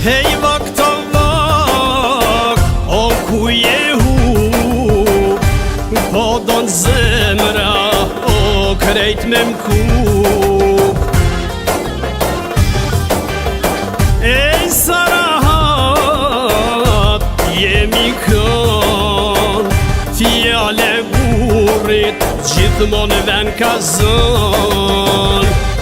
Hej vak të vak, o ku je hu, po don zemra, o krejt me mkuk. Ej Sarahat, jemi kën, fjale burit, gjithmon ven ka zën.